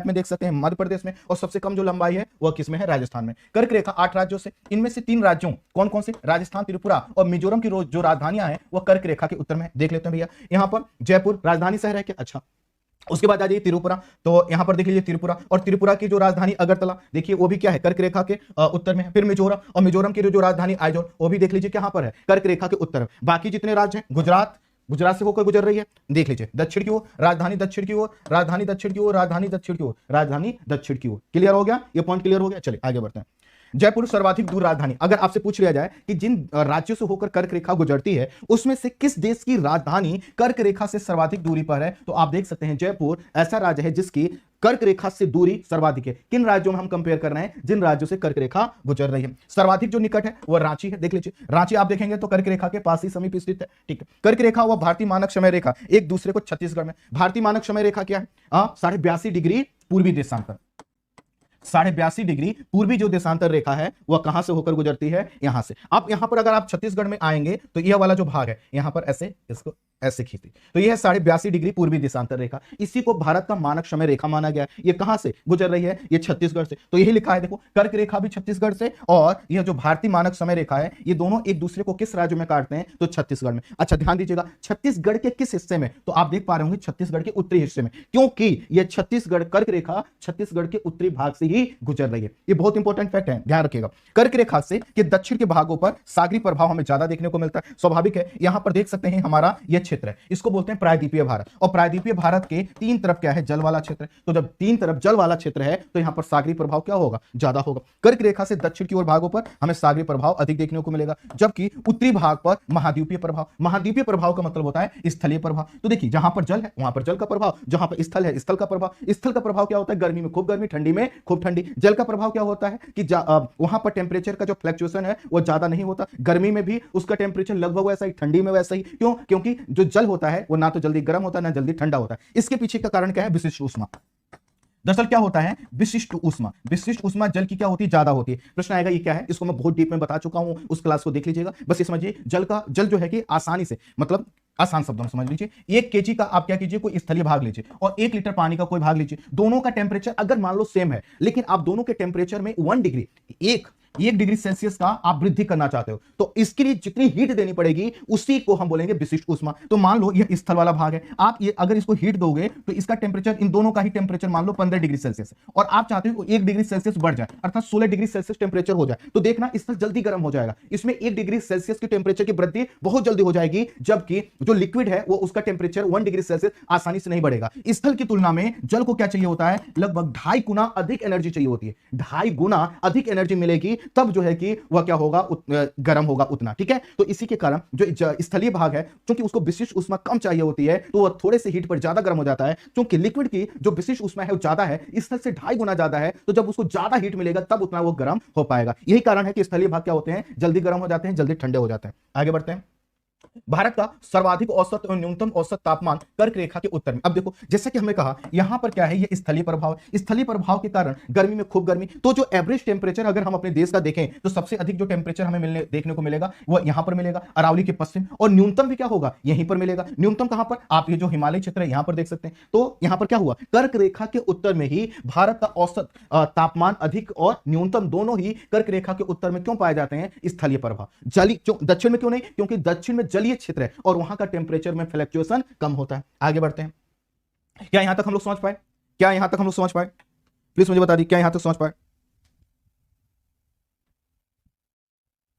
में देख सकते हैं मध्य प्रदेश में, और सबसे कम जो लंबाई है वह किसमें है, राजस्थान में। कर्क रेखा 8 राज्यों से, इनमें से 3 राज्यों कौन कौन से, राजस्थान, त्रिपुरा और मिजोरम की जो राजधानियां हैं वह कर्क रेखा के उत्तर में। देख लेते हैं भैया, यहां पर जयपुर राजधानी शहर है क्या, अच्छा। उसके बाद आ जाइए त्रिपुरा, तो यहां पर देख लीजिए त्रिपुरा, और त्रिपुरा की जो राजधानी अगरतला, देखिए वो भी क्या है, कर्क रेखा के उत्तर में है। फिर मिजोरम, और मिजोरम की जो राजधानी आइजोल, वो भी देख लीजिए कहां पर है, कर्क रेखा के उत्तर में। बाकी जितने राज्य हैं, गुजरात से होकर गुजर रही है, देख लीजिए दक्षिण की ओर, राजधानी दक्षिण की ओर, राजधानी दक्षिण की ओर, राजधानी दक्षिण की ओर, राजधानी दक्षिण की ओर। क्लियर हो गया, ये पॉइंट क्लियर हो गया। चलिए आगे बढ़ते हैं। जयपुर सर्वाधिक दूर राजधानी, अगर आपसे पूछ लिया जाए कि जिन राज्यों से होकर कर्क रेखा गुजरती है उसमें से किस देश की राजधानी कर्क रेखा से सर्वाधिक दूरी पर है, तो आप देख सकते हैं जयपुर ऐसा राज्य है जिसकी कर्क रेखा से दूरी सर्वाधिक है। किन राज्यों में हम कंपेयर कर रहे हैं, जिन राज्यों से कर्क रेखा गुजर रही है। सर्वाधिक जो निकट है वह रांची है, देख लीजिए रांची आप देखेंगे तो कर्क रेखा के पास ही समीप स्थित है, ठीक है। कर्क रेखा व भारतीय मानक समय रेखा एक दूसरे को, छत्तीसगढ़ में भारतीय मानक समय रेखा क्या है, 82.5 डिग्री पूर्वी देशांतर, 82.5 डिग्री पूर्वी जो देशांतर रेखा है वह कहां से होकर गुजरती है, यहां से। अब यहां पर अगर आप छत्तीसगढ़ में आएंगे तो यह वाला जो भाग है यहां पर ऐसे इसको ऐसे खींची, तो यह है 82.5 डिग्री पूर्वी देशांतर रेखा। इसी को भारत का मानक समय रेखा माना गया है। ये कहां से गुजर रही है, ये छत्तीसगढ़ से। तो यही लिखा है देखो, कर्क रेखा भी छत्तीसगढ़ से, और यह जो भारतीय मानक समय रेखा है ये दोनों एक दूसरे को किस राज्य में काटते हैं, तो छत्तीसगढ़ में। अच्छा ध्यान दीजिएगा, छत्तीसगढ़ के किस हिस्से में, तो आप देख पा रहे होंगे छत्तीसगढ़ के उत्तरी हिस्से में, क्योंकि यह छत्तीसगढ़ कर्क रेखा छत्तीसगढ़ के उत्तरी भाग से ही गुजर रही है। ये बहुत इंपॉर्टेंट फैक्ट है, ध्यान रखिएगा। कर्क रेखा से के दक्षिण के भागों पर सागरी प्रभाव हमें ज्यादा देखने को मिलता है, स्वाभाविक है। यहां पर देख सकते हैं हमारा यह क्षेत्र है, इसको बोलते हैं प्रायद्वीपीय भारत, और प्रायद्वीपीय भारत के तीन तरफ क्या है, जल वाला क्षेत्र है। तो जब तीन तरफ जल वाला क्षेत्र है तो यहां पर सागरी प्रभाव क्या होगा, ज्यादा होगा। कर्क रेखा से दक्षिण की ओर भागों पर हमें सागरी प्रभाव अधिक देखने को मिलेगा, जबकि उत्तरी भाग पर महाद्वीपीय प्रभाव। महाद्वीपीय प्रभाव का मतलब होता है स्थलीय प्रभाव। तो देखिए जहां पर जल है वहां पर जल का प्रभाव, जहां पर स्थल है स्थल का प्रभाव। स्थल का प्रभाव क्या होता है, गर्मी में खूब गर्मी, ठंडी में खूब ठंडी। जल का प्रभाव क्या होता है कि वहां पर टेम्परेचर का जो फ्लक्चुएशन है वो ज्यादा नहीं होता, गर्मी में भी उसका टेम्परेचर लगभग वैसा ही, ठंडी में वैसा ही। क्यों, क्योंकि जो जल होता है वो ना तो जल्दी गर्म होता है ना जल्दी ठंडा होता है। इसके पीछे का कारण क्या है, विशिष्ट ऊष्मा। दरअसल क्या होता है, विशिष्ट ऊष्मा। विशिष्ट ऊष्मा जल की क्या होती है, ज्यादा होती है। प्रश्न आएगा ये क्या है, इसको मैं बहुत डीप में बता चुका हूं, उस क्लास को देख लीजिएगा। बस ये समझिए, जल जो है कि आसानी से, मतलब आसान शब्दों में समझ लीजिए, 1 केजी का आप क्या कीजिए, कोई स्थलीय भाग लीजिए और 1 लीटर पानी का कोई भाग लीजिए। दोनों का टेम्परेचर अगर मान लो सेम है, लेकिन आप दोनों के टेम्परेचर में 1 डिग्री, 1 डिग्री सेल्सियस का आप वृद्धि करना चाहते हो, तो इसके लिए जितनी हीट देनी पड़ेगी उसी को हम बोलेंगे विशिष्ट ऊष्मा। तो मान लो यह स्थल वाला भाग है, आप ये अगर इसको हीट दोगे तो इसका टेम्परेचर, इन दोनों का ही टेम्परेचर मान लो 15 डिग्री सेल्सियस है, और आप चाहते हो 1 डिग्री सेल्सियस बढ़ जाए, अर्थात 16 डिग्री सेल्सियस टेम्परेचर हो जाए, तो देखना स्थल जल्दी गर्म हो जाएगा। इसमें 1 डिग्री सेल्सियस की टेम्परेचर की वृद्धि बहुत जल्दी हो जाएगी, जबकि जो लिक्विड है वो उसका टेम्परेचर 1 डिग्री सेल्सियस आसानी से नहीं बढ़ेगा। स्थल की तुलना में जल को क्या चाहिए होता है, लगभग 2.5 गुना अधिक एनर्जी चाहिए होती है। 2.5 गुना अधिक एनर्जी मिलेगी तब जो है कि वह क्या होगा, गर्म होगा उतना, ठीक है। तो इसी के कारण जो स्थलीय भाग है, क्योंकि उसको विशिष्ट ऊष्मा कम चाहिए होती है, तो वह थोड़े से हीट पर ज्यादा गर्म हो जाता है। क्योंकि लिक्विड की जो विशिष्ट ऊष्मा है वो ज्यादा है, स्थल से 2.5 गुना ज्यादा है, तो जब उसको ज्यादा हीट मिलेगा तब उतना वो गर्म हो पाएगा। यही कारण है कि स्थलीय भाग क्या होते हैं, जल्दी गर्म हो जाते हैं, जल्दी ठंडे हो जाते हैं। आगे बढ़ते हैं। भारत का सर्वाधिक औसत और न्यूनतम औसत तापमान कर्क रेखा के उत्तर में। अब देखो, जैसा कि हमने कहा यहां पर क्या है, ये स्थलीय प्रभाव। स्थलीय प्रभाव के कारण गर्मी में खूब गर्मी, तो जो एवरेज टेम्परेचर अगर हम अपने देश का देखें तो सबसे अधिक जो टेम्परेचर हमें देखने को मिलेगा वो यहां पर मिलेगा, अरावली के पश्चिम, और न्यूनतम भी क्या होगा, यहीं पर मिलेगा। न्यूनतम कहां पर, आप ये जो हिमालय क्षेत्र है यहां पर देख सकते हैं। तो यहां पर क्या हुआ, कर्क रेखा के उत्तर में ही भारत का औसत तापमान अधिक और न्यूनतम दोनों ही कर्क रेखा के उत्तर में क्यों पाए जाते हैं, स्थलीय प्रभाव। दक्षिण में क्यों नहीं, क्योंकि दक्षिण में जलीय क्षेत्र है और वहां का टेम्परेचर में फ्लक्चुएशन कम होता है। आगे बढ़ते हैं। क्या यहां तक हम लोग समझ पाए, क्या यहां तक हम लोग समझ पाए, प्लीज मुझे बता दी, क्या यहां तक समझ पाए।